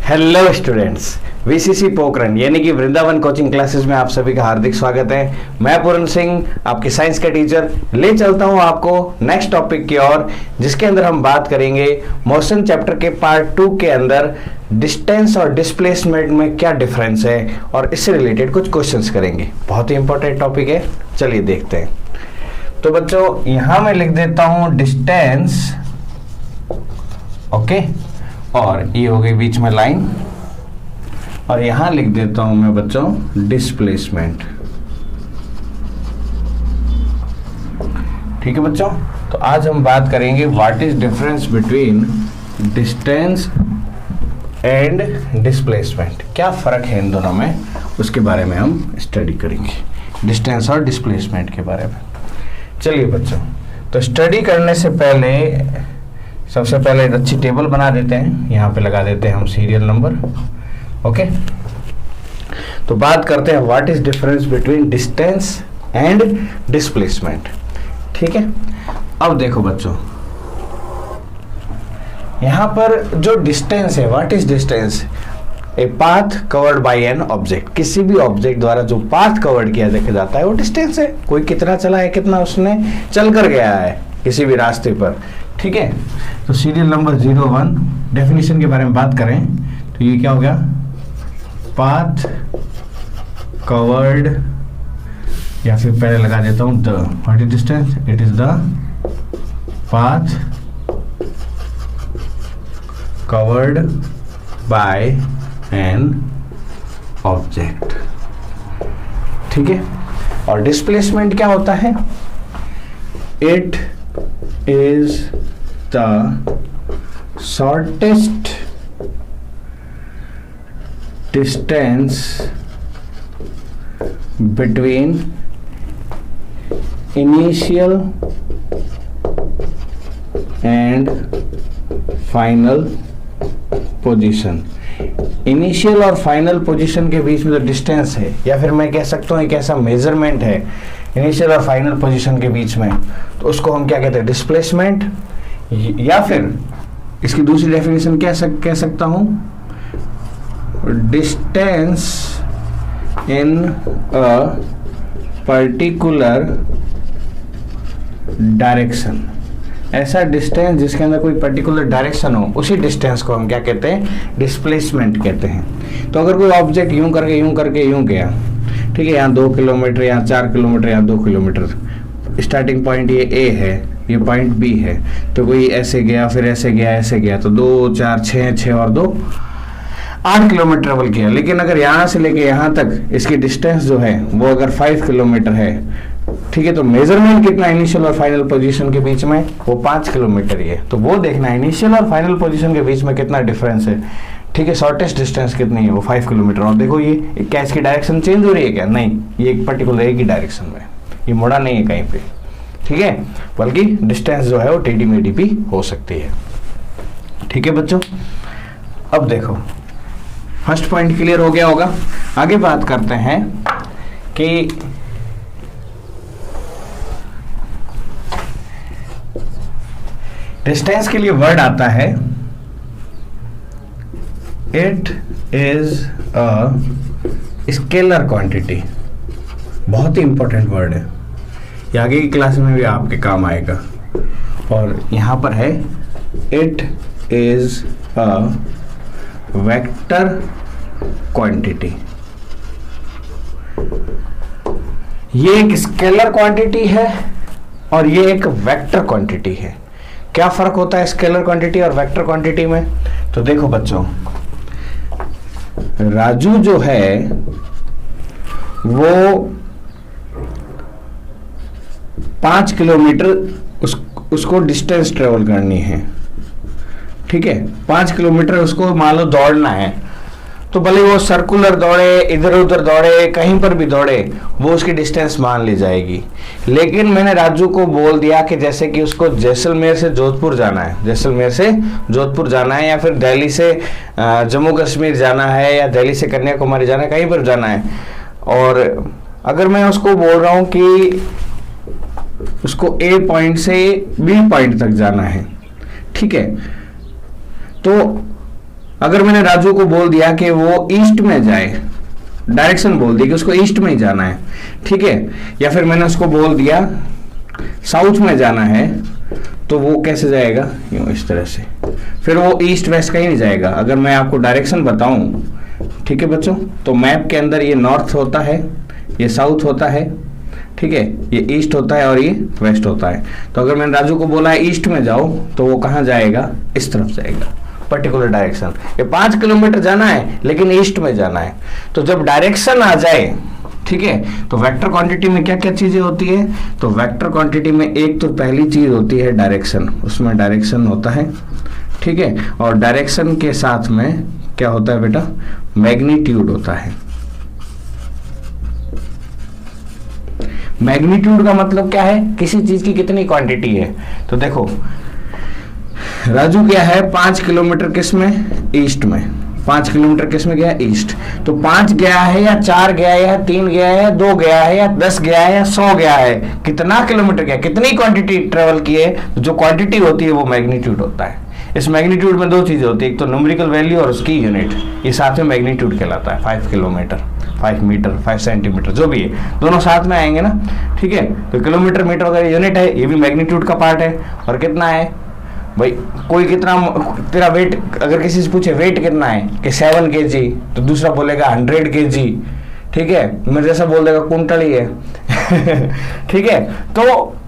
Hello students, VCC Pokhran यानी कि Vrindavan coaching classes में आप सभी का हार्दिक स्वागत है। मैं पूर्ण सिंह, आपके साइंस का टीचर, ले चलता हूं आपको नेक्स्ट टॉपिक की ओर, जिसके अंदर हम बात करेंगे मोशन चैप्टर के पार्ट 2 के अंदर डिस्टेंस और डिस्प्लेसमेंट में क्या डिफरेंस है और इससे रिलेटेड कुछ क्वेश्चंस करेंगे। बहुत ही इंपॉर्टेंट टॉपिक है, चलिए देखते हैं। तो बच्चों यहां मैं लिख देता हूं डिस्टेंस, ओके, और ये हो गई बीच में लाइन, और यहां लिख देता हूं मैं बच्चों डिस्प्लेसमेंट। ठीक है बच्चों, तो आज हम बात करेंगे what is difference between distance and displacement. क्या फर्क है इन दोनों में, उसके बारे में हम स्टडी करेंगे, डिस्टेंस और डिस्प्लेसमेंट के बारे में। चलिए बच्चों, तो स्टडी करने से पहले सबसे पहले एक अच्छी टेबल बना देते हैं, यहाँ पे लगा देते हैं हम सीरियल नंबर। ओके, तो बात करते हैं what is difference between distance and displacement. ठीक है, अब देखो बच्चों, यहाँ पर जो डिस्टेंस है, what is distance, a path covered by an object. किसी भी ऑब्जेक्ट द्वारा जो पाथ कवर्ड किया जाता है वो डिस्टेंस है। कोई कितना चला है, कितना उसने चल कर गया है किसी भी रास्ते पर। ठीक है, तो सीरियल नंबर 01 डेफिनेशन के बारे में बात करें तो ये क्या हो गया, पाथ कवर्ड, या फिर पहले लगा देता हूं the, what is distance, it is the path covered by an object. ठीक है, और डिस्प्लेसमेंट क्या होता है, it is the shortest distance between initial and final position। Initial और फाइनल पोजीशन के बीच में जो डिस्टेंस है, या फिर मैं कह सकता हूँ एक ऐसा मेजरमेंट है इनिशियल और फाइनल पोजीशन के बीच में, तो उसको हम क्या कहते हैं, डिस्प्लेसमेंट। या फिर इसकी दूसरी डेफिनेशन कह सकता हूं, distance in a particular direction. ऐसा डिस्टेंस जिसके अंदर कोई पर्टिकुलर डायरेक्शन हो, उसी डिस्टेंस को हम क्या कहते हैं, डिस्प्लेसमेंट कहते हैं। तो अगर कोई ऑब्जेक्ट यूं करके यूं गया, ठीक है, यहाँ 2 किलोमीटर, यहाँ 4 किलोमीटर, यहाँ 2 किलोमीटर, स्टार्टिंग पॉइंट ये ए है, ये पॉइंट बी है, तो कोई ऐसे गया, फिर ऐसे गया, तो 2 4 6 और 2 8 किलोमीटर ट्रेवल किया। लेकिन अगर यहाँ से लेके यहाँ तक इसकी डिस्टेंस जो है वो अगर 5 किलोमीटर है, ठीक है, तो मेजरमेंट कितना इनिशियल और फाइनल पोजीशन के बीच में, वो 5 किलोमीटर ही है। तो वो देखना है इनिशियल और फाइनल पोजीशन के बीच में कितना डिफरेंस है। ठीक है, शॉर्टेस्ट डिस्टेंस कितनी है, वो 5 किलोमीटर। और देखो ये क्या इसकी डायरेक्शन चेंज हो रही है क्या, नहीं, ये एक पर्टिकुलर एक ही डायरेक्शन में, ये मुड़ा नहीं है कहीं पे। ठीक है, बल्कि डिस्टेंस जो है वो टेढ़ी मेढ़ी भी हो सकती है। ठीक है बच्चों, अब देखो फर्स्ट पॉइंट क्लियर हो गया होगा। आगे बात करते हैं कि डिस्टेंस के लिए वर्ड आता है, it is a scalar quantity. बहुत ही इंपॉर्टेंट वर्ड है, ये आगे की क्लास में भी आपके काम आएगा। और यहां पर है it is a vector quantity. ये एक स्केलर क्वांटिटी है और ये एक वेक्टर क्वांटिटी है। क्या फर्क होता है स्केलर क्वांटिटी और वेक्टर क्वांटिटी में, तो देखो बच्चों, राजू जो है वो 5 किलोमीटर उसको डिस्टेंस ट्रेवल करनी है। ठीक है, 5 किलोमीटर उसको मान लो दौड़ना है, तो भले वो सर्कुलर दौड़े, इधर उधर दौड़े, कहीं पर भी दौड़े, वो उसकी डिस्टेंस मान ली जाएगी। लेकिन मैंने राजू को बोल दिया कि जैसे कि उसको जैसलमेर से जोधपुर जाना है, जैसलमेर से जोधपुर जाना है, या फिर दिल्ली से जम्मू कश्मीर जाना है, या दिल्ली से कन्याकुमारी जाना है, कहीं पर जाना है, और अगर मैं उसको बोल रहा हूं कि उसको ए पॉइंट से बी पॉइंट तक जाना है, ठीक है, तो अगर मैंने राजू को बोल दिया कि वो ईस्ट में जाए, डायरेक्शन बोल दी कि उसको ईस्ट में ही जाना है, ठीक है, या फिर मैंने उसको बोल दिया साउथ में जाना है, तो वो कैसे जाएगा, यूं इस तरह से, फिर वो ईस्ट वेस्ट कहीं नहीं जाएगा। अगर मैं आपको डायरेक्शन बताऊं, ठीक है बच्चों, तो मैप के अंदर ये नॉर्थ होता है, ये साउथ होता है, ठीक है, ये ईस्ट होता है और ये वेस्ट होता है। तो अगर मैंने राजू को बोला है ईस्ट में जाओ, तो वो कहाँ जाएगा, इस तरफ जाएगा, पर्टिकुलर डायरेक्शन। ये 5 किलोमीटर जाना है लेकिन ईस्ट में जाना है। तो जब डायरेक्शन आ जाए, ठीक है, तो वेक्टर क्वांटिटी में क्या क्या चीजें होती है, तो वेक्टर क्वांटिटी में एक तो पहली चीज होती है डायरेक्शन, उसमें डायरेक्शन होता है, ठीक है, और डायरेक्शन के साथ में क्या होता है बेटा, मैग्नीट्यूड होता है। मैग्नीट्यूड का मतलब क्या है, किसी चीज की कितनी क्वांटिटी है। तो देखो राजू गया है 5 किलोमीटर किस में, ईस्ट में, 5 किलोमीटर किस में गया, ईस्ट। तो 5 गया है या 4 गया है या 3 गया है या 2 गया है या 10 गया है या 100 गया है, कितना किलोमीटर गया, कितनी क्वांटिटी ट्रेवल की है, तो जो क्वांटिटी होती है वो मैग्नीट्यूड होता है। इस मैग्नीट्यूड में 2 चीजें होती है, एक तो न्यूमेरिकल वैल्यू और उसकी यूनिट, ये साथ में मैग्नीट्यूड कहलाता है। 5 किलोमीटर, 5 मीटर, 5 सेंटीमीटर, जो भी है, दोनों साथ में आएंगे ना, ठीक है। तो किलोमीटर मीटर वगैरह यूनिट है, ये भी मैग्नीट्यूड का पार्ट है। और कितना है भाई, कोई कितना, तेरा वेट अगर किसी से पूछे वेट कितना है कि 7 kg, तो दूसरा बोलेगा 100 kg, ठीक है, मेरे जैसा बोल देगा कुंटल ही है ठीक है। तो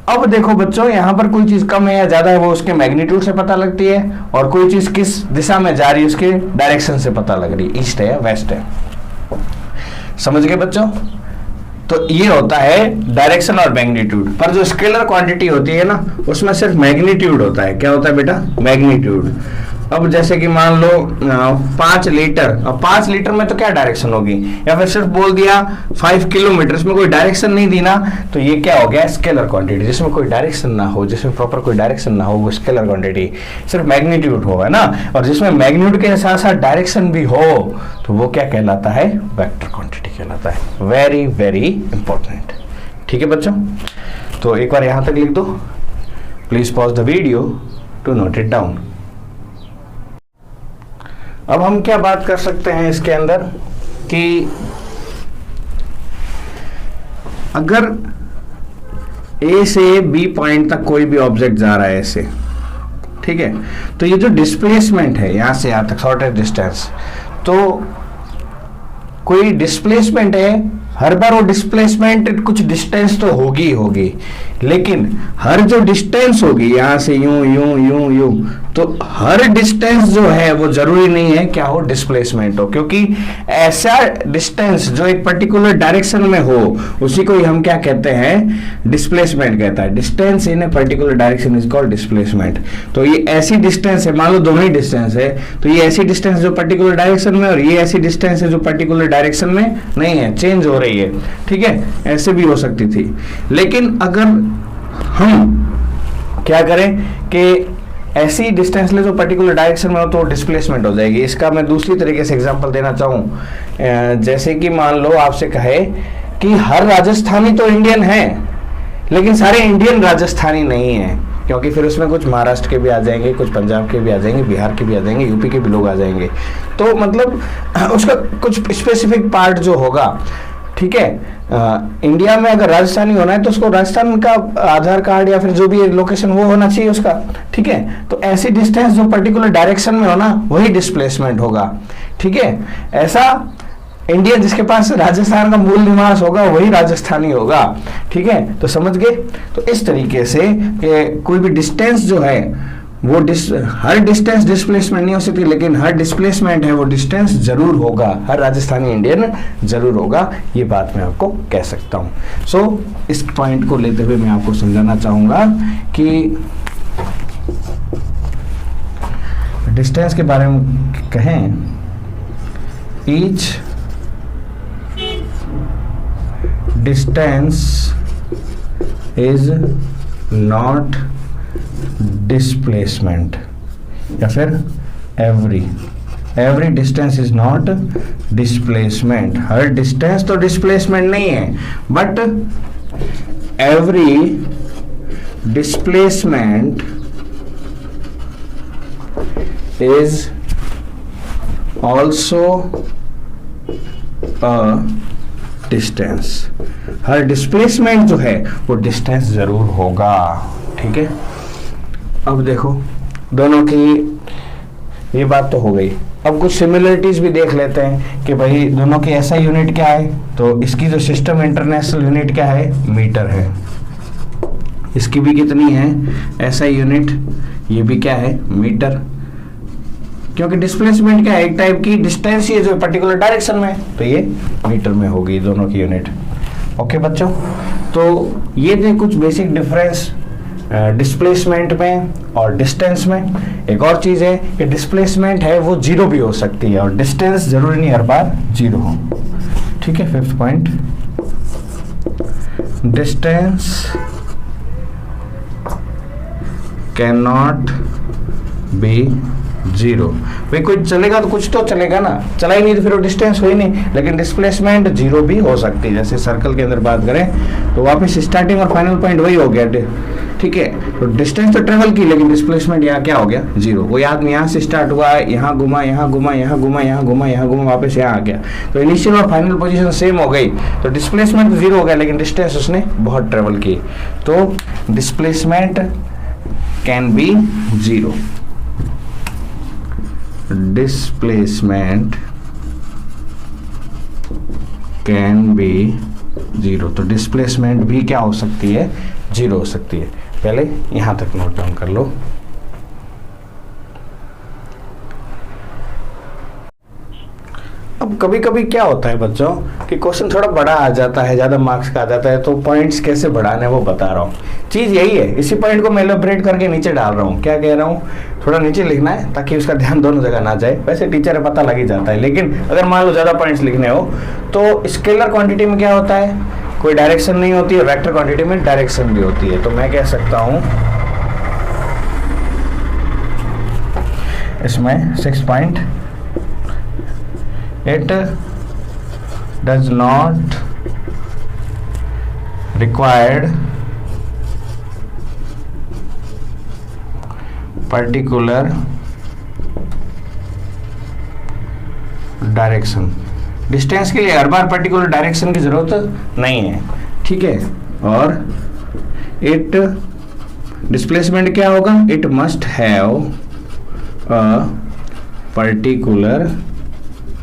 अब देखो बच्चों, यहाँ पर कोई चीज कम है या ज्यादा है वो उसके मैग्नीट्यूड से पता लगती है, और कोई चीज किस दिशा में जा रही है उसके डायरेक्शन से पता लग रही है, ईस्ट है या वेस्ट है। समझ गए बच्चों। तो ये होता है डायरेक्शन और मैग्नीट्यूड। पर जो स्केलर क्वांटिटी होती है ना, उसमें सिर्फ मैग्नीट्यूड होता है। क्या होता है बेटा, मैग्नीट्यूड। अब जैसे कि मान लो 5 लीटर, अब 5 लीटर में तो क्या डायरेक्शन होगी, या फिर सिर्फ बोल दिया 5 किलोमीटर, इसमें कोई डायरेक्शन नहीं दी ना, तो ये क्या हो गया, स्केलर क्वांटिटी। जिसमें कोई डायरेक्शन ना हो, जिसमें प्रॉपर कोई डायरेक्शन ना हो, वो स्केलर क्वांटिटी, सिर्फ मैग्नीट्यूड होगा ना। और जिसमें मैग्नीट्यूड के साथ साथ डायरेक्शन भी हो, तो वो क्या कहलाता है, वेक्टर क्वांटिटी कहलाता है। वेरी वेरी इंपॉर्टेंट, ठीक है बच्चों। तो एक बार यहां तक लिख दो, please pause the video to note it down. अब हम क्या बात कर सकते हैं इसके अंदर कि अगर ए से बी पॉइंट तक कोई भी ऑब्जेक्ट जा रहा है ऐसे, ठीक है, तो ये जो डिस्प्लेसमेंट है यहां से यहां तक शॉर्टेस्ट डिस्टेंस, तो कोई डिस्प्लेसमेंट है, हर बार वो डिस्प्लेसमेंट कुछ डिस्टेंस तो होगी ही होगी, लेकिन हर जो डिस्टेंस होगी यहां से यूं यूं यूं यूं, तो हर डिस्टेंस जो है वो जरूरी नहीं है क्या हो, डिस्प्लेसमेंट हो। क्योंकि ऐसा डिस्टेंस जो एक पर्टिकुलर डायरेक्शन में हो, उसी को ही हम क्या कहते हैं, डिस्प्लेसमेंट कहता है। Distance in a particular direction is called displacement. तो ये ऐसी डिस्टेंस है, मान लो दोनों ही डिस्टेंस है, तो ये ऐसी डिस्टेंस जो पर्टिकुलर डायरेक्शन में, और ये ऐसी डिस्टेंस है जो पर्टिकुलर डायरेक्शन में नहीं है, चेंज हो रही है, ठीक है, ऐसे भी हो सकती थी। लेकिन अगर हम क्या करें कि ऐसी डिस्टेंस ले जो पर्टिकुलर डायरेक्शन में हो, तो डिस्प्लेसमेंट हो जाएगी। इसका मैं दूसरी तरीके से एग्जांपल देना चाहूँ, जैसे कि मान लो आपसे कहे कि हर राजस्थानी तो इंडियन है, लेकिन सारे इंडियन राजस्थानी नहीं है, क्योंकि फिर उसमें कुछ महाराष्ट्र के भी आ जाएंगे, कुछ पंजाब के भी आ जाएंगे, बिहार के भी आ जाएंगे, यूपी के भी लोग आ जाएंगे। तो मतलब उसका कुछ स्पेसिफिक पार्ट जो होगा, ठीक है, इंडिया में अगर राजस्थानी होना है तो उसको राजस्थान का आधार कार्ड या फिर जो भी लोकेशन वो होना चाहिए उसका, ठीक है। तो ऐसी डिस्टेंस जो पर्टिकुलर डायरेक्शन में होना, वही डिस्प्लेसमेंट होगा, ठीक है। ऐसा इंडियन जिसके पास राजस्थान का मूल निवास होगा, वही राजस्थानी होगा, ठीक है। तो समझ गए। तो इस तरीके से कोई भी डिस्टेंस जो है वो हर डिस्टेंस डिस्प्लेसमेंट नहीं हो सकती, लेकिन हर डिस्प्लेसमेंट है वो डिस्टेंस जरूर होगा, हर राजस्थानी इंडियन जरूर होगा, ये बात मैं आपको कह सकता हूं। सो इस पॉइंट को लेते हुए मैं आपको समझाना चाहूंगा कि डिस्टेंस के बारे में कहें, each distance is not displacement, या फिर every distance is not displacement. Her distance तो डिस्प्लेसमेंट नहीं है, but every displacement is also a distance. Her displacement जो है वो डिस्टेंस जरूर होगा। ठीक है, अब देखो दोनों की ये बात तो हो गई। अब कुछ सिमिलरिटीज भी देख लेते हैं कि भाई दोनों की ऐसा यूनिट क्या है। तो इसकी जो सिस्टम इंटरनेशनल यूनिट क्या है, मीटर है। इसकी भी कितनी है, ऐसा यूनिट, ये भी क्या है, मीटर। क्योंकि डिस्प्लेसमेंट क्या है, एक टाइप की डिस्टेंस ही है जो पर्टिकुलर डायरेक्शन में, तो ये मीटर में होगी दोनों की यूनिट। ओके बच्चों, तो ये थे कुछ बेसिक डिफरेंस डिस्प्लेसमेंट में और डिस्टेंस में। एक और चीज है कि डिस्प्लेसमेंट है वो जीरो भी हो सकती है और डिस्टेंस जरूरी नहीं हर बार जीरो हो। ठीक है, 5th point, distance can not be zero. भाई कुछ चलेगा तो कुछ तो चलेगा ना, चला ही नहीं तो फिर वो डिस्टेंस हो ही नहीं। लेकिन डिस्प्लेसमेंट जीरो भी हो सकती है। जैसे सर्कल के अंदर बात करें तो वापस स्टार्टिंग और फाइनल पॉइंट वही हो गया। ठीक है, तो डिस्टेंस तो ट्रेवल की, लेकिन डिस्प्लेसमेंट यहाँ क्या हो गया, जीरो। कोई आदमी यहाँ से स्टार्ट हुआ, यहाँ घुमा, यहाँ घुमा, यहाँ घुमा, यहाँ घुमा, यहाँ घुमा, वापस यहाँ आ गया, तो इनिशियल और फाइनल पोजीशन सेम हो गई, तो डिस्प्लेसमेंट जीरो हो गया, लेकिन डिस्टेंस उसने बहुत ट्रेवल की, तो displacement can be zero. Displacement can be zero, तो डिस्प्लेसमेंट भी क्या हो सकती है, जीरो हो सकती है। पहले यहां तक नोट डाउन कर लो। अब कभी कभी क्या होता है बच्चों कि क्वेश्चन थोड़ा बड़ा आ जाता है, ज्यादा मार्क्स का आ जाता है, तो पॉइंट्स कैसे बढ़ाने वो बता रहा हूँ। चीज यही है, इसी पॉइंट को मैं एलोबरेट करके नीचे डाल रहा हूँ। क्या कह रहा हूँ, थोड़ा नीचे लिखना है ताकि उसका ध्यान दोनों जगह ना जाए। वैसे टीचर है पता लग ही जाता है, लेकिन अगर मान लो ज्यादा पॉइंट्स लिखने हो तो स्केलर क्वांटिटी में क्या होता है, कोई डायरेक्शन नहीं होती है, वेक्टर क्वांटिटी में डायरेक्शन भी होती है। तो मैं कह सकता हूं इसमें 6 point, it does not required particular direction. Distance के लिए हर बार पर्टिकुलर डायरेक्शन की जरूरत नहीं है। ठीक है, और इट डिस्प्लेसमेंट क्या होगा, it must have a particular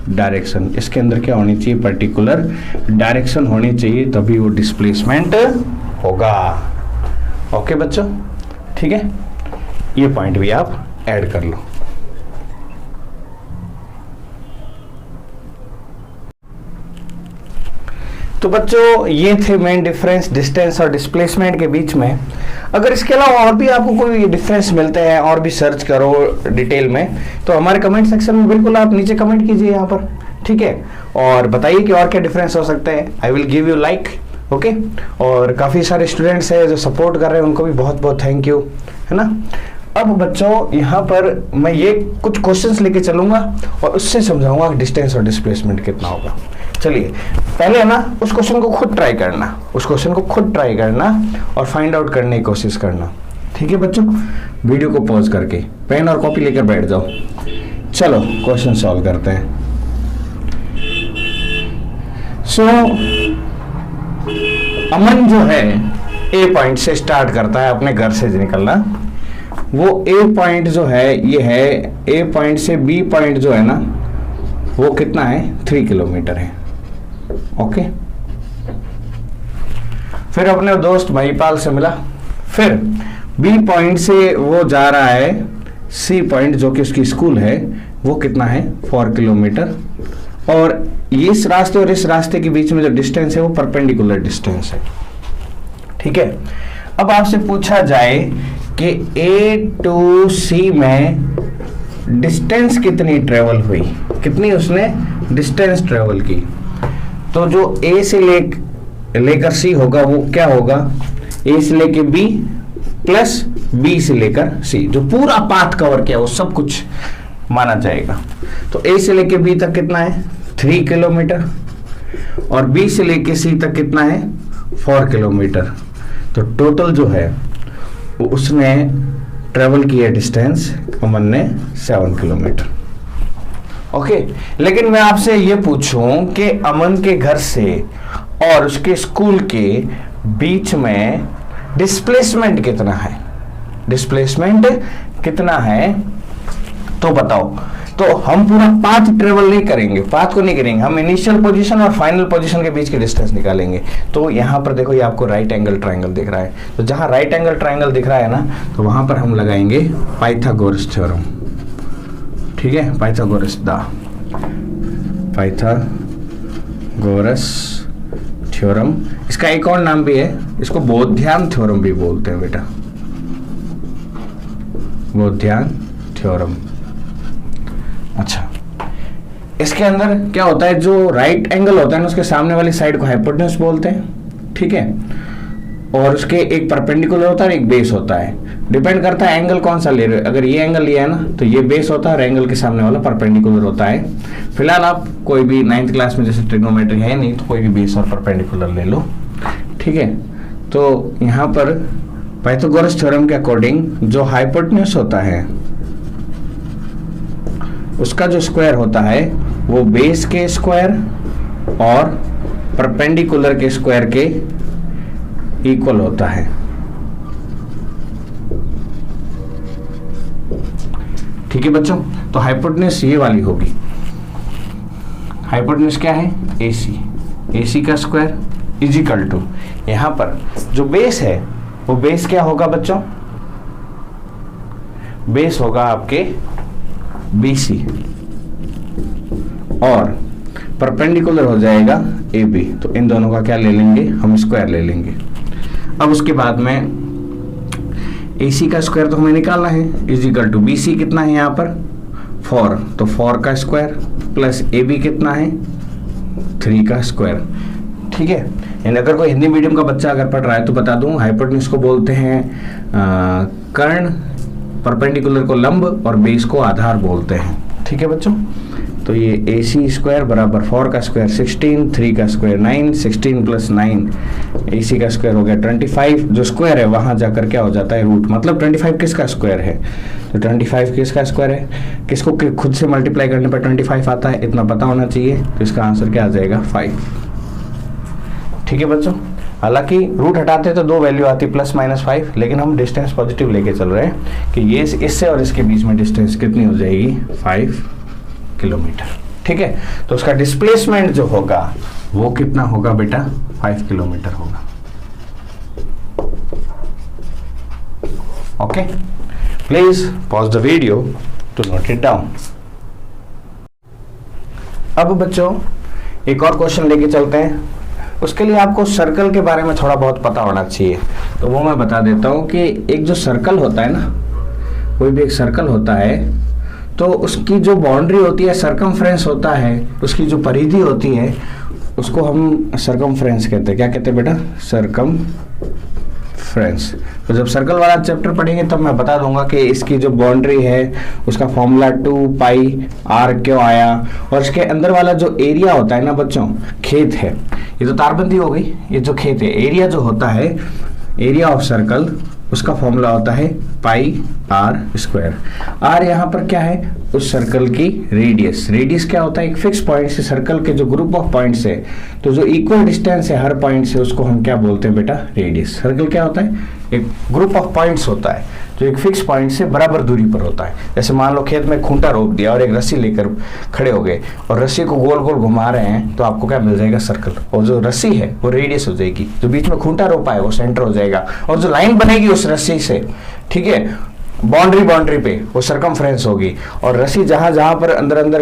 direction. इसके अंदर क्या होनी चाहिए, पर्टिकुलर डायरेक्शन होनी चाहिए, तभी वो डिस्प्लेसमेंट होगा। ओके बच्चों, ठीक है, ये पॉइंट भी आप ऐड कर लो। तो बच्चों ये थे मेन डिफरेंस डिस्टेंस और डिस्प्लेसमेंट के बीच में। अगर इसके अलावा और भी आपको कोई डिफरेंस मिलते हैं और भी सर्च करो डिटेल में, तो हमारे कमेंट सेक्शन में बिल्कुल आप नीचे कमेंट कीजिए यहाँ पर। ठीक है, और बताइए कि और क्या डिफरेंस हो सकते हैं। आई will give you like. Okay, और काफ़ी सारे स्टूडेंट्स हैं जो सपोर्ट कर रहे हैं, उनको भी बहुत बहुत थैंक यू, है ना। अब बच्चों यहाँ पर मैं ये कुछ क्वेश्चंस लेके चलूंगा और उससे समझाऊंगा डिस्टेंस और डिस्प्लेसमेंट कितना होगा। चलिए पहले है ना उस क्वेश्चन को खुद ट्राई करना, और फाइंड आउट करने की कोशिश करना। ठीक है बच्चों, वीडियो को पॉज करके पेन और कॉपी लेकर बैठ जाओ। चलो क्वेश्चन सॉल्व करते हैं। सो अमन जो है ए पॉइंट से स्टार्ट करता है अपने घर से निकलना। वो ए पॉइंट जो है ये है, ए पॉइंट से बी पॉइंट जो है ना वो कितना है, 3 किलोमीटर है। ओके, फिर अपने दोस्त महिपाल से मिला, फिर बी पॉइंट से वो जा रहा है सी पॉइंट जो कि उसकी स्कूल है, वो कितना है, 4 किलोमीटर। और इस रास्ते और इस रास्ते के बीच में जो डिस्टेंस है वो परपेंडिकुलर डिस्टेंस है। ठीक है, अब आपसे पूछा जाए कि ए टू सी में डिस्टेंस कितनी ट्रेवल हुई, कितनी उसने डिस्टेंस ट्रेवल की, तो जो ए से लेकर सी होगा वो क्या होगा, ए से लेकर बी प्लस बी से लेकर सी, जो पूरा पाथ कवर किया वो सब कुछ माना जाएगा। तो ए से लेकर बी तक कितना है, 3 किलोमीटर, और बी से लेकर सी तक कितना है, 4 किलोमीटर। तो टोटल जो है वो उसने ट्रेवल किया डिस्टेंस अमन ने 7 किलोमीटर। ओके, लेकिन मैं आपसे ये पूछूं कि अमन के घर से और उसके स्कूल के बीच में डिस्प्लेसमेंट कितना है, डिस्प्लेसमेंट कितना है तो बताओ। तो हम पूरा पाथ ट्रेवल नहीं करेंगे, पाथ को नहीं करेंगे, हम इनिशियल पोजीशन और फाइनल पोजीशन के बीच की डिस्टेंस निकालेंगे। तो यहां पर देखो, ये आपको राइट एंगल ट्रायंगल दिख रहा है, तो जहां राइट एंगल ट्रायंगल दिख रहा है ना, तो वहां पर हम लगाएंगे पाइथागोरस थ्योरम। ठीक है, पाइथागोरस थ्योरम। इसका एक और नाम भी है, इसको बोध्यान थ्योरम भी बोलते हैं बेटा, बोध्यान थ्योरम। अच्छा, इसके अंदर क्या होता है, जो राइट एंगल होता है ना, उसके सामने वाली साइड को हाइपोटेन्यूस बोलते हैं। ठीक है, और उसके एक परपेंडिकुलर होता है और एक बेस होता है। डिपेंड करता है एंगल कौन सा ले रहे हो। अगर ये एंगल लिया है ना, तो ये बेस होता है और एंगल के सामने वाला परपेंडिकुलर होता है। फिलहाल आप कोई भी 9th क्लास में जैसे ट्रिग्नोमेट्री है नहीं, तो कोई भी बेस और परपेंडिकुलर ले लो। ठीक है, तो यहाँ पर पाइथागोरस थ्योरम के अकॉर्डिंग जो हाइपोटेन्यूस होता है उसका जो स्क्वायर होता है वो बेस के स्क्वायर और परपेंडिकुलर के स्क्वायर के इक्वल होता है। ठीक है बच्चों, तो हाइपोटेन्यूस ये वाली होगी। हाइपोटेन्यूस क्या है, AC, AC का स्क्वायर इजिकल टू, यहां पर जो बेस है वो बेस क्या होगा बच्चों, बेस होगा आपके BC और परपेंडिकुलर हो जाएगा AB। तो इन दोनों का क्या ले लेंगे, हम स्क्वायर ले लेंगे। अब उसके बाद में AC का स्क्वायर तो हमें निकालना है, इजिकल टू BC कितना है यहाँ पर 4, तो 4 का स्क्वायर प्लस AB कितना है 3 का स्क्वायर। ठीक है, यानी अगर कोई हिंदी मीडियम का बच्चा अगर पढ़ रहा है तो बता दूं, हाइपोटेन्यूस को बोलते हैं कर्ण, परपेंडिकुलर को लंब और बेस को आधार बोलते हैं। ठीक है बच्चों, तो ये AC स्क्वायर बराबर 4 का स्क्वायर 16, 3 का स्क्वायर 9, 16 प्लस 9 AC का स्क्वायर हो गया 25। जो स्क्वायर है वहां जाकर क्या हो जाता है रूट, मतलब 25 किसका स्क्वायर है, तो 25 किसका स्क्वायर है, किसको खुद से मल्टीप्लाई करने पर 25 आता है, इतना पता होना चाहिए। तो इसका आंसर क्या आ जाएगा 5। ठीक है बच्चों, हालांकि रूट हटाते तो 2 वैल्यू आती ±5, लेकिन हम डिस्टेंस पॉजिटिव लेके चल रहे हैं कि ये इससे और इसके बीच में डिस्टेंस कितनी हो जाएगी 5 किलोमीटर। ठीक है, तो उसका डिस्प्लेसमेंट जो होगा वो कितना होगा बेटा 5 किलोमीटर होगा। Okay, please pause the video to note it down. अब बच्चों एक और क्वेश्चन लेके चलते हैं। उसके लिए आपको सर्कल के बारे में थोड़ा बहुत पता होना चाहिए, तो वो मैं बता देता हूँ कि एक जो सर्कल होता है ना, कोई भी एक सर्कल होता है, तो उसकी जो बाउंड्री होती है सर्कमफ्रेंस होता है, उसकी जो परिधि होती है उसको हम सर्कमफ्रेंस कहते हैं। क्या कहते हैं बेटा, सर्कमफ्रेंस। तो जब सर्कल वाला चैप्टर पढ़ेंगे तब मैं बता दूंगा कि इसकी जो बाउंड्री है उसका फॉर्मूला 2πr क्यों आया, और इसके अंदर वाला जो एरिया होता है ना बच्चों, खेत है, ये तो तारबंदी हो गई, ये जो खेत है, एरिया जो होता है, एरिया ऑफ सर्कल, उसका फॉर्मूला होता है πr²। r यहाँ पर क्या है, उस सर्कल की रेडियस। रेडियस क्या होता है, एक फिक्स पॉइंट से सर्कल के जो ग्रुप ऑफ पॉइंट्स है, तो जो इक्वल डिस्टेंस है हर पॉइंट से, उसको हम क्या बोलते हैं बेटा, रेडियस। सर्कल क्या होता है, एक ग्रुप ऑफ पॉइंट्स होता है जो एक फिक्स पॉइंट से बराबर दूरी पर होता है। जैसे मान लो खेत में खूंटा रोप दिया और एक रस्सी लेकर खड़े हो गए और रस्सी को गोल गोल घुमा रहे हैं, तो आपको क्या मिल जाएगा, सर्कल। और जो रस्सी है वो रेडियस हो जाएगी, जो बीच में खूंटा रोपा है वो सेंटर हो जाएगा, और जो लाइन बनेगी उस रस्सी से, ठीक है, बाउंड्री पे वो सर्कमफ्रेंस होगी। और रस्सी जहां पर अंदर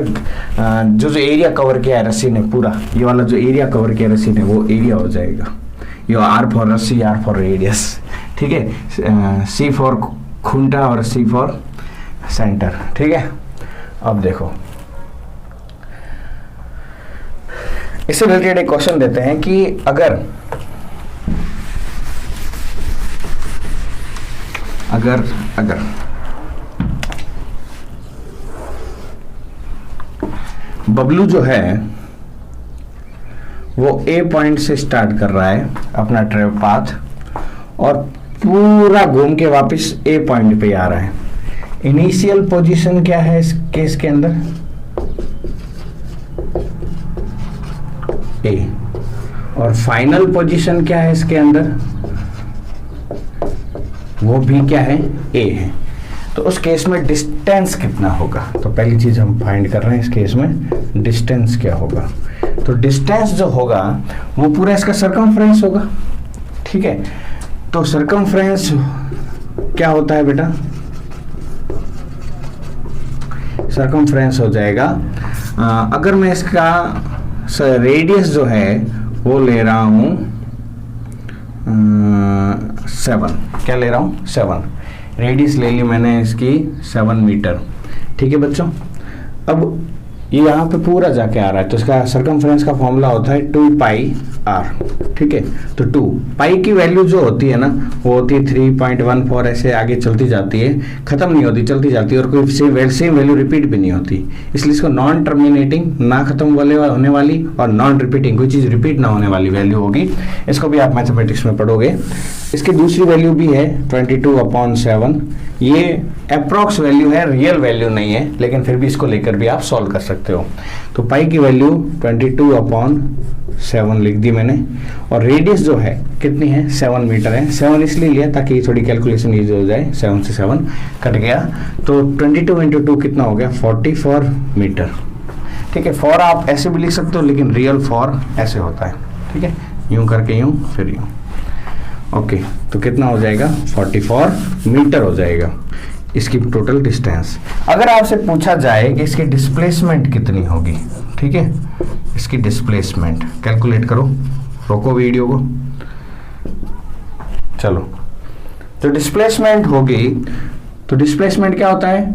जो एरिया कवर किया है रस्सी ने, पूरा ये वाला जो एरिया कवर किया रस्सी ने, वो एरिया हो जाएगा। ये R फॉर रस्सी, R फॉर रेडियस। ठीक है, C फॉर खूंटा और C फॉर सेंटर। ठीक है, अब देखो इससे रिलेटेड एक क्वेश्चन देते हैं कि अगर बबलू जो है वो A पॉइंट से स्टार्ट कर रहा है अपना ट्रेवल पाथ और पूरा घूम के वापस A पॉइंट पे आ रहा है। इनिशियल पोजीशन क्या है इस केस के अंदर, ए, और फाइनल पोजीशन क्या है इसके अंदर, वो भी क्या है, ए है। तो उस केस में डिस्टेंस कितना होगा, तो पहली चीज हम फाइंड कर रहे हैं इस केस में डिस्टेंस क्या होगा। तो डिस्टेंस जो होगा वो पूरा इसका सरकमफ्रेंस होगा, ठीक है। तो सरकमफ्रेंस क्या होता है बेटा, सरकमफ्रेंस हो जाएगा अगर मैं इसका रेडियस जो है वो ले रहा हूं 7, क्या ले रहा हूं 7, रेडियस ले ली मैंने इसकी 7 मीटर, ठीक है बच्चों। अब ये यहाँ पे पूरा जाके आ रहा है, तो इसका सरकमफ्रेंस का फॉर्मूला होता है 2 पाई r, ठीक है। तो 2 पाई की वैल्यू जो होती है ना वो होती है 3.14, ऐसे आगे चलती जाती है, खत्म नहीं होती, चलती जाती है, और कोई सेम वैल्यू रिपीट भी नहीं होती, इसलिए इसको नॉन टर्मिनेटिंग, ना खत्म होने वाली, और नॉन रिपीटिंग, कोई चीज़ रिपीट ना होने वाली वैल्यू होगी। इसको भी आप मैथमेटिक्स में पढ़ोगे। इसकी दूसरी वैल्यू भी है 22/7, ये अप्रॉक्स वैल्यू है, रियल वैल्यू नहीं है, लेकिन फिर भी इसको लेकर भी आप सॉल्व कर सकते हो। तो पाई की वैल्यू 22/7 लिख दी मैंने, और रेडियस जो है कितनी है 7 मीटर है। 7 इसलिए लिया ताकि थोड़ी कैलकुलेशन ईजी हो जाए, 7 से 7 कट गया, तो 22 × 2 कितना हो गया 44 मीटर, ठीक है। फॉर आप ऐसे भी लिख सकते हो, लेकिन रियल फॉर ऐसे होता है, ठीक है, यूं करके यूं फिर यूं, ओके। तो कितना हो जाएगा 44 मीटर हो जाएगा इसकी टोटल डिस्टेंस। अगर आपसे पूछा जाए कि इसकी डिस्प्लेसमेंट कितनी होगी, ठीक है, इसकी डिस्प्लेसमेंट कैलकुलेट करो, रोको वीडियो को, चलो। जो डिस्प्लेसमेंट होगी, तो डिस्प्लेसमेंट क्या होता है,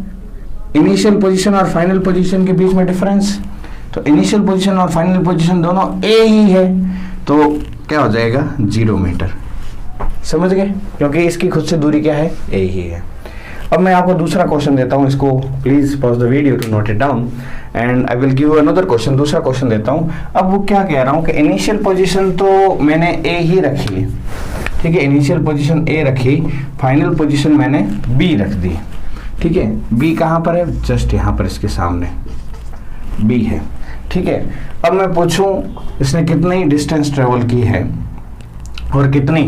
इनिशियल पोजीशन और फाइनल पोजीशन के बीच में डिफरेंस। तो इनिशियल पोजीशन और फाइनल पोजीशन दोनों ए ही है, तो क्या हो जाएगा 0 मीटर, समझ गए, क्योंकि इसकी खुद से दूरी क्या है, ए ही है। अब मैं आपको दूसरा क्वेश्चन देता हूं, इसको please pause the video to note it down and I will give another question. दूसरा क्वेश्चन देता हूं। अब वो क्या कह रहा हूं कि इनिशियल पोजीशन तो मैंने ए ही रखी है, ठीक है, इनिशियल पोजीशन ए रखी, फाइनल पोजीशन मैंने बी रख दी, ठीक है। बी कहां पर है, जस्ट यहां पर इसके सामने बी है, ठीक है। अब मैं पूछूं इसने कितनी डिस्टेंस ट्रेवल की है और कितनी,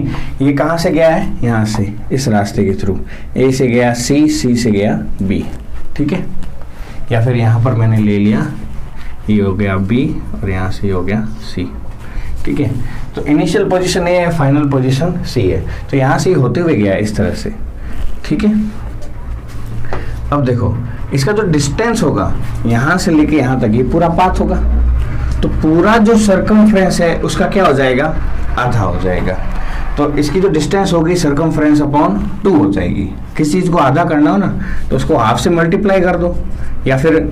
ये कहाँ से गया है, यहाँ से, इस रास्ते के थ्रू, ए से गया सी, सी से गया बी, ठीक है। या फिर यहाँ पर मैंने ले लिया, ये हो गया बी और यहाँ से हो गया सी, ठीक है। तो इनिशियल पोजीशन ए है, फाइनल पोजीशन सी है, तो यहाँ से होते हुए गया इस तरह से, ठीक है। अब देखो इसका जो डिस्टेंस होगा यहाँ से लेके यहाँ तक, ये पूरा पाथ होगा, तो पूरा जो सर्कमफ्रेंस है उसका क्या हो जाएगा, आधा हो जाएगा। तो इसकी जो डिस्टेंस होगी सर्कमफ्रेंस अपॉन 2 हो जाएगी। किस चीज़ को आधा करना हो ना, तो उसको हाफ से मल्टीप्लाई कर दो, या फिर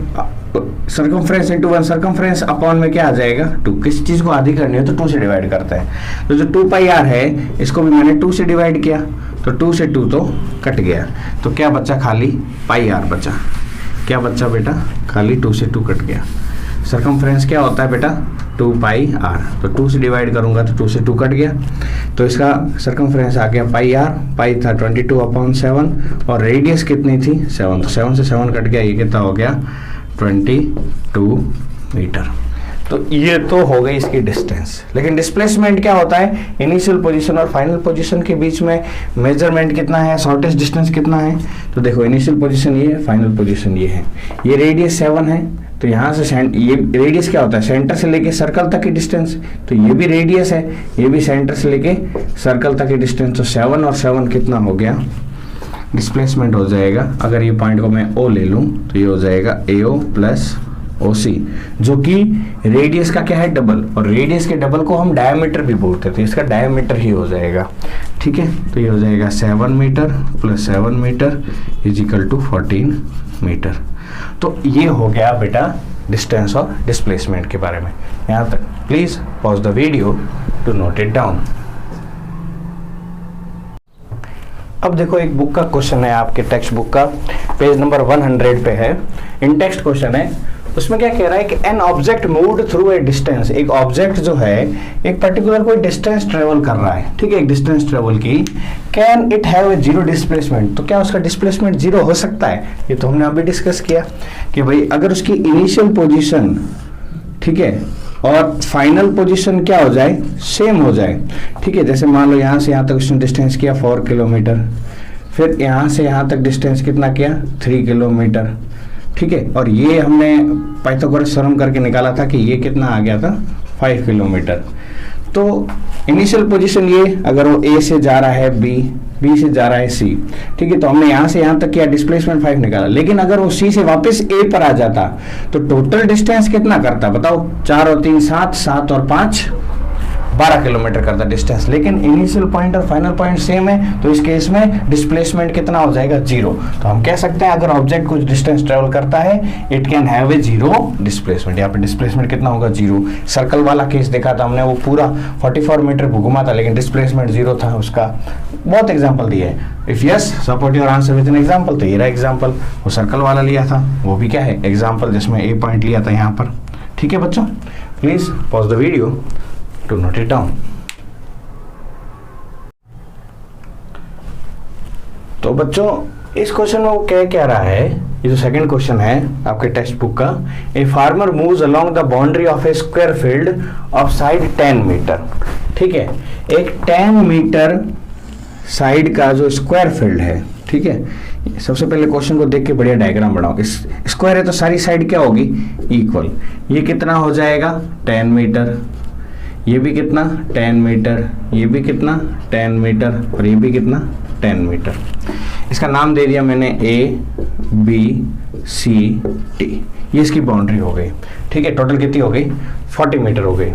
सर्कमफ्रेंस इंटू 1, सर्कमफ्रेंस अपॉन में क्या आ जाएगा 2। किस चीज़ को आधी करनी हो तो 2 से डिवाइड करता है। तो जो 2 पाई r है इसको भी मैंने 2 से डिवाइड किया, तो 2 से 2 तो कट गया, तो क्या बचा, खाली पाई r बचा। क्या बचा बेटा, खाली 2 से 2 कट गया। सर्कमफ्रेंस क्या होता है बेटा 2 पाई r, तो 2 से डिवाइड करूंगा तो 2 से 2 कट गया, तो इसका सर्कमफ्रेंस आ गया पाई r, पाई था 22/7 और रेडियस कितनी थी 7, तो 7 से 7 कट गया, ये कितना हो गया 22 मीटर। तो ये तो हो गई इसकी डिस्टेंस। लेकिन डिस्प्लेसमेंट क्या होता है, इनिशियल पोजीशन और फाइनल पोजीशन के बीच में मेजरमेंट कितना है, शॉर्टेस्ट डिस्टेंस कितना है। तो देखो इनिशियल पोजीशन ये है, फाइनल पोजीशन ये है, ये रेडियस 7 है, तो यहाँ से ये रेडियस क्या होता है, सेंटर से लेके सर्कल तक की डिस्टेंस, तो ये भी रेडियस है, ये भी सेंटर से लेके सर्कल तक की डिस्टेंस, तो 7 और 7 कितना हो गया, डिस्प्लेसमेंट हो जाएगा। अगर ये पॉइंट को मैं ओ ले लूँ तो ये हो जाएगा AO प्लस OC, जो कि रेडियस का क्या है डबल, और रेडियस के डबल को हम डायमीटर भी बोलते थे, इसका डायमीटर ही हो जाएगा, ठीक है। तो ये हो जाएगा 7 metre plus 7 metre is equal to 14 metre. तो ये हो गया बेटा डिस्टेंस और डिस्प्लेसमेंट के बारे में। यहाँ तक please pause the video to note it down. अब देखो एक बुक का क्वेश्चन है, आपके टेक्स्ट बुक का पेज नंबर 100 पे है, इन टेक्स्ट क्वेश्चन है। उसमें क्या कह रहा है कि an object moved through a distance, एक ऑब्जेक्ट जो है एक पर्टिकुलर कोई डिस्टेंस ट्रेवल कर रहा है, ठीक है, एक डिस्टेंस ट्रेवल की, can it have a zero displacement, तो क्या उसका डिस्प्लेसमेंट जीरो हो सकता है। ये तो हमने अभी डिस्कस किया कि भाई अगर उसकी इनिशियल पोजीशन, ठीक है, और फाइनल पोजीशन क्या हो जाए, सेम हो जाए। ठीक है, जैसे मान लो यहाँ से यहाँ तक उसने डिस्टेंस किया 4 किलोमीटर, फिर यहाँ से यहाँ तक डिस्टेंस कितना किया 3 किलोमीटर। ठीक है, और ये हमने पाइथागोरस थ्योरम करके निकाला था कि ये कितना आ गया था 5 किलोमीटर। तो इनिशियल पोजीशन ये, अगर वो ए से जा रहा है बी, बी से जा रहा है सी, ठीक है, तो हमने यहाँ से यहाँ तक किया, डिस्प्लेसमेंट 5 निकाला। लेकिन अगर वो सी से वापस ए पर आ जाता तो टोटल डिस्टेंस कितना करता बताओ, 4 और 3 7, 7 और 5 12 किलोमीटर करता डिस्टेंस। लेकिन इनिशियल पॉइंट और फाइनल पॉइंट सेम है, तो इस केस में डिस्प्लेसमेंट कितना हो जाएगा 0। तो हम कह सकते हैं अगर ऑब्जेक्ट कुछ डिस्टेंस ट्रेवल करता है it can have a 0 displacement. यहाँ पे डिस्प्लेसमेंट कितना होगा 0। सर्कल वाला केस देखा था हमने, वो पूरा 44 मीटर घुमा था लेकिन डिस्प्लेसमेंट 0 था उसका। बहुत एग्जाम्पल दिए है। If yes support your answer with an example, तो ये रहा एग्जाम्पल। वो सर्कल वाला लिया था, वो भी क्या है एग्जाम्पल, जिसमें ए पॉइंट लिया था यहाँ पर। ठीक है बच्चों, please pause the video to note it down. तो बच्चों इस क्वेश्चन में वो क्या रहा है, ये जो सेकंड क्वेश्चन है आपके टेक्स्ट बुक का, a farmer moves along the boundary of a square field of side 10 metre. ठीक है, एक 10 मीटर साइड का जो स्क्वायर फील्ड है, ठीक है, सबसे पहले क्वेश्चन को देख के बढ़िया डायग्राम बनाओ। इस स्क्वायर है तो सारी साइड क्या होगी इक्वल। ये कितना हो जाएगा 10 मीटर, ये भी कितना 10 मीटर, ये भी कितना 10 मीटर, और ये भी कितना 10 मीटर। इसका नाम दे दिया मैंने ए बी सी टी। ये इसकी बाउंड्री हो गई। ठीक है, टोटल कितनी हो गई 40 मीटर हो गई।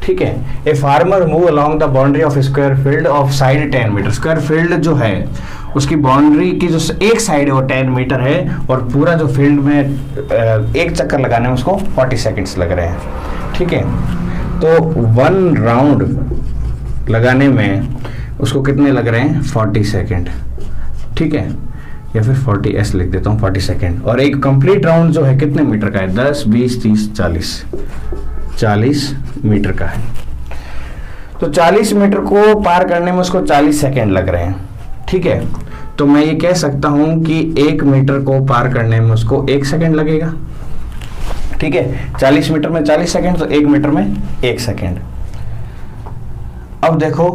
ठीक है, a farmer move along the boundary of square field of side 10 metre. Square field जो है उसकी बाउंड्री की जो एक साइड है वो 10 मीटर है, और पूरा जो फील्ड में एक चक्कर लगाने में उसको 40 सेकेंड्स लग रहे हैं। ठीक है, तो 1 राउंड लगाने में उसको कितने लग रहे हैं 40 सेकेंड। ठीक है, या फिर 40s लिख देता हूँ 40 सेकेंड। और एक कंप्लीट राउंड जो है कितने मीटर का है 10 20 30 40 मीटर का है। तो 40 मीटर को पार करने में उसको 40 सेकेंड लग रहे हैं। ठीक है, तो मैं ये कह सकता हूं कि 1 मीटर को पार करने में उसको 1 सेकेंड लगेगा। ठीक है, 40 मीटर में 40 सेकेंड, तो 1 मीटर में 1 सेकेंड। अब देखो,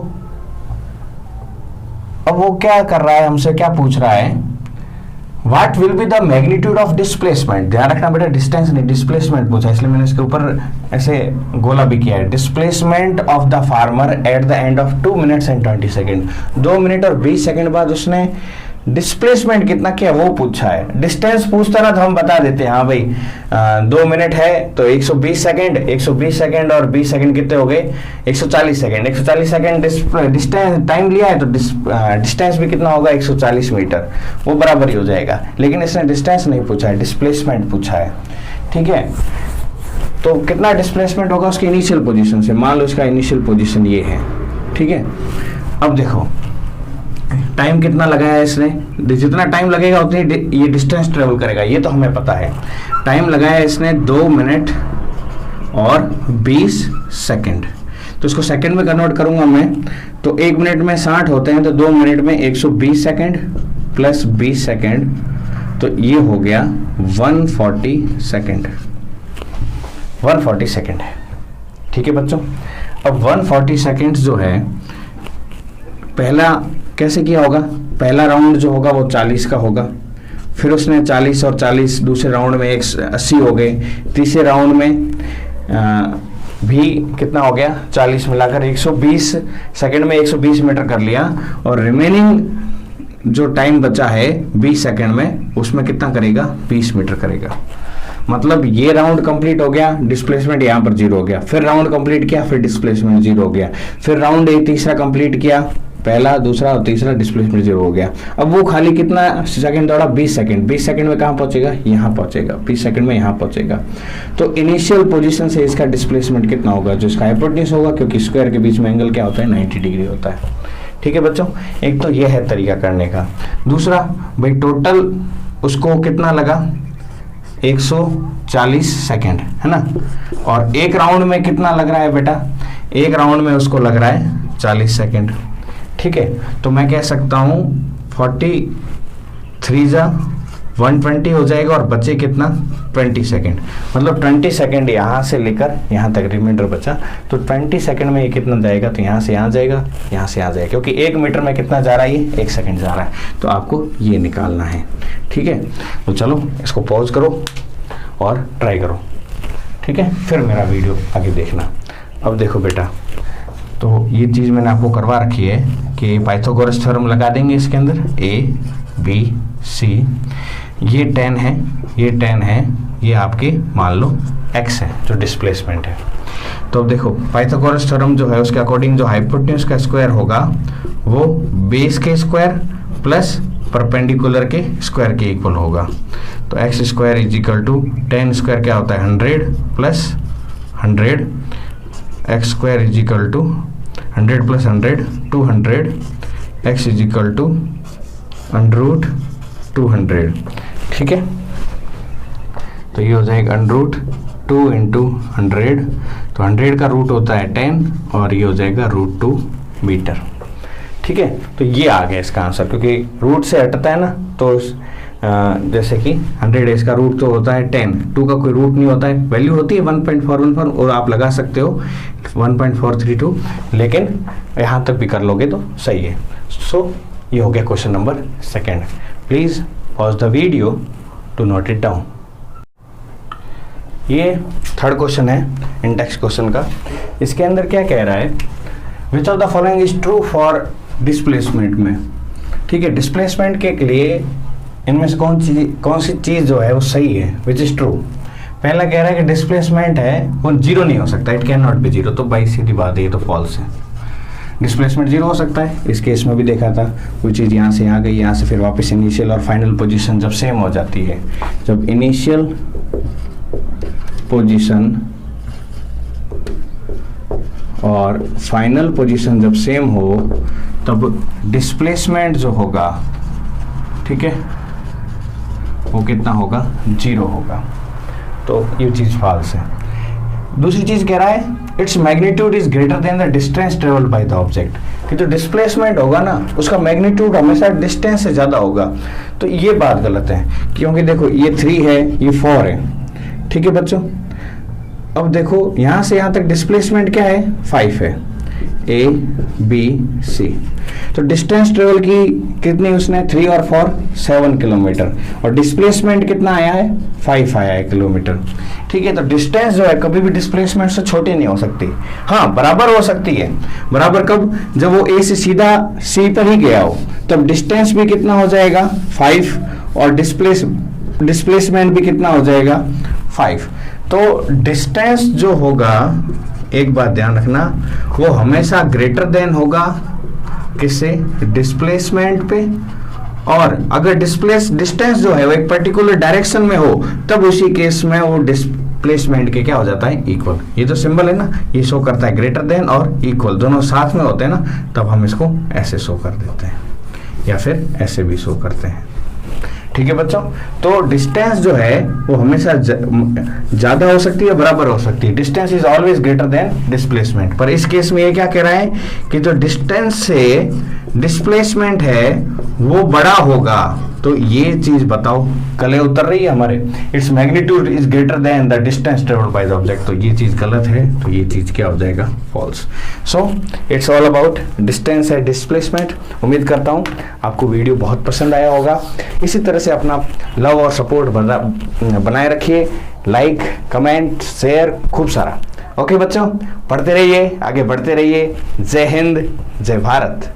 अब वो क्या कर रहा है, हमसे क्या पूछ रहा है, what will be the magnitude of displacement. ध्यान रखना बेटा, डिस्टेंस नहीं डिस्प्लेसमेंट पूछा, इसलिए मैंने इसके ऊपर ऐसे गोला भी किया है। Displacement of the farmer at the end of 2 minutes and 20 second. 2 minute और 20 सेकेंड बाद उसने डिस्प्लेसमेंट कितना किया वो पूछा है। डिस्टेंस पूछता ना तो हम बता देते हैं, हाँ भाई 2 मिनट है तो 120 सेकेंड, 120 सेकेंड और 20 सेकेंड कितने हो गए 140 सेकेंड। 140 सेकेंड डिस्टेंस टाइम लिया है तो डिस्टेंस भी कितना होगा 140 मीटर, वो बराबर ही हो जाएगा। लेकिन इसने डिस्टेंस नहीं पूछा है, डिस्प्लेसमेंट पूछा है। ठीक है, तो कितना डिस्प्लेसमेंट होगा उसकी इनिशियल पोजीशन से, मान लो इसका इनिशियल पोजीशन ये है। ठीक है, अब देखो टाइम कितना लगाया है इसने, जितना टाइम लगेगा उतनी ये डिस्टेंस ट्रेवल करेगा, ये तो हमें पता है। टाइम लगाया है इसने 2 मिनट और 20 सेकेंड, तो इसको सेकेंड में कन्वर्ट करूंगा मैं, तो 1 मिनट में 60 होते हैं, तो 2 मिनट में 120 सेकेंड प्लस 20 सेकेंड, तो ये हो गया 140 सेकेंड। 140 सेकेंड है। ठीक है बच्चों, अब 140 सेकेंड जो है, पहला कैसे किया होगा, पहला राउंड जो होगा वो 40 का होगा, फिर उसने 40 और 40 दूसरे राउंड में 80 हो गए, तीसरे राउंड में भी कितना हो गया 40 मिलाकर 120 सेकंड में 120 मीटर कर लिया, और रिमेनिंग जो टाइम बचा है 20 सेकंड में उसमें कितना करेगा 20 मीटर करेगा। मतलब ये राउंड कंप्लीट हो गया, डिस्प्लेसमेंट यहाँ पर 0 हो गया, फिर राउंड कंप्लीट किया, फिर डिस्प्लेसमेंट 0 हो गया, फिर राउंड एक तीसरा कंप्लीट किया, पहला दूसरा और तीसरा, डिस्प्लेसमेंट 0 हो गया। अब वो खाली कितना सेकंड दौड़ा 20 सेकंड, 20 सेकंड में कहाँ पहुंचेगा यहाँ पहुंचेगा, 20 सेकंड में यहाँ पहुंचेगा। तो इनिशियल पोजीशन से इसका डिस्प्लेसमेंट कितना होगा, जो इसका हाइपोटेन्यूज होगा, क्योंकि स्क्वायर के बीच में एंगल क्या होता है 90 डिग्री होता है। ठीक है बच्चों, एक तो ये है तरीका करने का। दूसरा भाई टोटल उसको कितना लगा 140 सेकेंड है ना, और एक राउंड में कितना लग रहा है बेटा, एक राउंड में उसको लग रहा है 40 सेकेंड। ठीक है, तो मैं कह सकता हूं 43 जा 120 हो जाएगा और बचे कितना 20 सेकेंड, मतलब 20 सेकेंड यहाँ से लेकर यहाँ तक रिमाइंडर बचा, तो 20 सेकेंड में ये कितना जाएगा, तो यहाँ से यहाँ जाएगा, यहाँ से यहाँ जाएगा, क्योंकि 1 मीटर में कितना जा रहा है, ये 1 सेकेंड जा रहा है, तो आपको ये निकालना है। ठीक है, तो चलो इसको पॉज करो और ट्राई करो। ठीक है, फिर मेरा वीडियो आगे देखना। अब देखो बेटा, तो ये चीज़ मैंने आपको करवा रखी है कि पाइथागोरस थ्योरम लगा देंगे इसके अंदर, A B C, ये 10 है, ये 10 है, ये आपके मान लो x है जो डिस्प्लेसमेंट है। तो अब देखो पाइथागोरस थ्योरम जो है उसके अकॉर्डिंग जो हाइपोटेन्यूज का स्क्वायर होगा वो बेस के स्क्वायर प्लस परपेंडिकुलर के स्क्वायर के इक्वल होगा। तो x square is equal to 10 square क्या होता है 100 plus 100, x square is equal to 100 plus 100 200, x is equal to under 200। ठीक है, तो ये हो जाएगा अंडर 2 इंटू 100, तो 100 का रूट होता है 10 और ये हो जाएगा √2 मीटर। ठीक है, तो ये आ गया इसका आंसर, क्योंकि रूट से हटता है ना, तो जैसे कि 100 इसका रूट तो होता है 10, 2 का कोई रूट नहीं होता है, वैल्यू होती है 1.414 और आप लगा सकते हो 1.432, लेकिन यहाँ तक भी कर लोगे तो सही है। सो ये हो गया question number 2। Please pause the video to note it down. ये 3rd क्वेश्चन है इंडेक्स क्वेश्चन का। इसके अंदर क्या कह रहा है, which of the following is true for displacement में। ठीक है, डिस्प्लेसमेंट के लिए इनमें से कौन सी चीज़ जो है वो सही है, विच इज ट्रू। पहला कह रहा है कि डिस्प्लेसमेंट है वो 0 नहीं हो सकता, इट कैन नॉट बी 0, तो भाई सीधी बात है ये तो फॉल्स है। डिस्प्लेसमेंट 0 हो सकता है, इस केस में भी देखा था, कोई चीज़ यहाँ से यहाँ गई, यहाँ से फिर वापस इनिशियल और फाइनल पोजीशन जब सेम हो जाती है, जब इनिशियल पोजीशन और फाइनल पोजीशन जब सेम हो तब डिस्प्लेसमेंट जो होगा, ठीक है, वो कितना होगा 0 होगा, तो ये चीज़ फॉल्स है। दूसरी चीज़ कह रहा है its magnitude is greater than the distance travelled by the object, कि जो डिस्प्लेसमेंट होगा ना उसका मैग्नीट्यूड हमेशा डिस्टेंस से ज़्यादा होगा, तो ये बात गलत है, क्योंकि देखो ये 3 है, ये 4 है। ठीक है बच्चों, अब देखो यहाँ से यहाँ तक डिस्प्लेसमेंट क्या है 5 है, A B C, तो डिस्टेंस ट्रेवल की कितनी उसने 3 और 4 7 किलोमीटर, और डिस्प्लेसमेंट कितना आया है 5 आया है किलोमीटर। ठीक है, तो डिस्टेंस जो है कभी भी डिस्प्लेसमेंट से छोटी नहीं हो सकती, हाँ बराबर हो सकती है। बराबर कब, जब वो A से सीधा C पर ही गया हो, तब डिस्टेंस भी कितना हो जाएगा 5 और डिस्प्लेसमेंट भी कितना हो जाएगा 5। तो डिस्टेंस जो होगा, एक बात ध्यान रखना, वो हमेशा ग्रेटर देन होगा किससे, डिस्प्लेसमेंट पे, और अगर डिस्टेंस जो है वो एक पर्टिकुलर डायरेक्शन में हो तब उसी केस में वो डिस्प्लेसमेंट के क्या हो जाता है इक्वल। ये जो सिंबल है ना, ये शो करता है ग्रेटर देन और इक्वल, दोनों साथ में होते हैं ना, तब हम इसको ऐसे शो कर देते हैं या फिर ऐसे भी शो करते हैं। ठीक है बच्चों, तो डिस्टेंस जो है वो हमेशा ज्यादा हो सकती है, बराबर हो सकती है, distance is always greater than displacement. पर इस केस में ये क्या कह रहा है कि जो डिस्टेंस से डिस्प्लेसमेंट है वो बड़ा होगा, तो ये चीज बताओ, कले उतर रही है हमारे, its magnitude is greater than the distance travelled by the object, तो ये चीज गलत है, तो ये चीज क्या हो जाएगा false. So it's all about distance है डिस्प्लेसमेंट। उम्मीद करता हूँ आपको वीडियो बहुत पसंद आया होगा। इसी तरह से अपना लव और सपोर्ट बनाए रखिए, लाइक कमेंट शेयर खूब सारा। ओके बच्चों, पढ़ते रहिए, आगे बढ़ते रहिए। जय हिंद, जय भारत।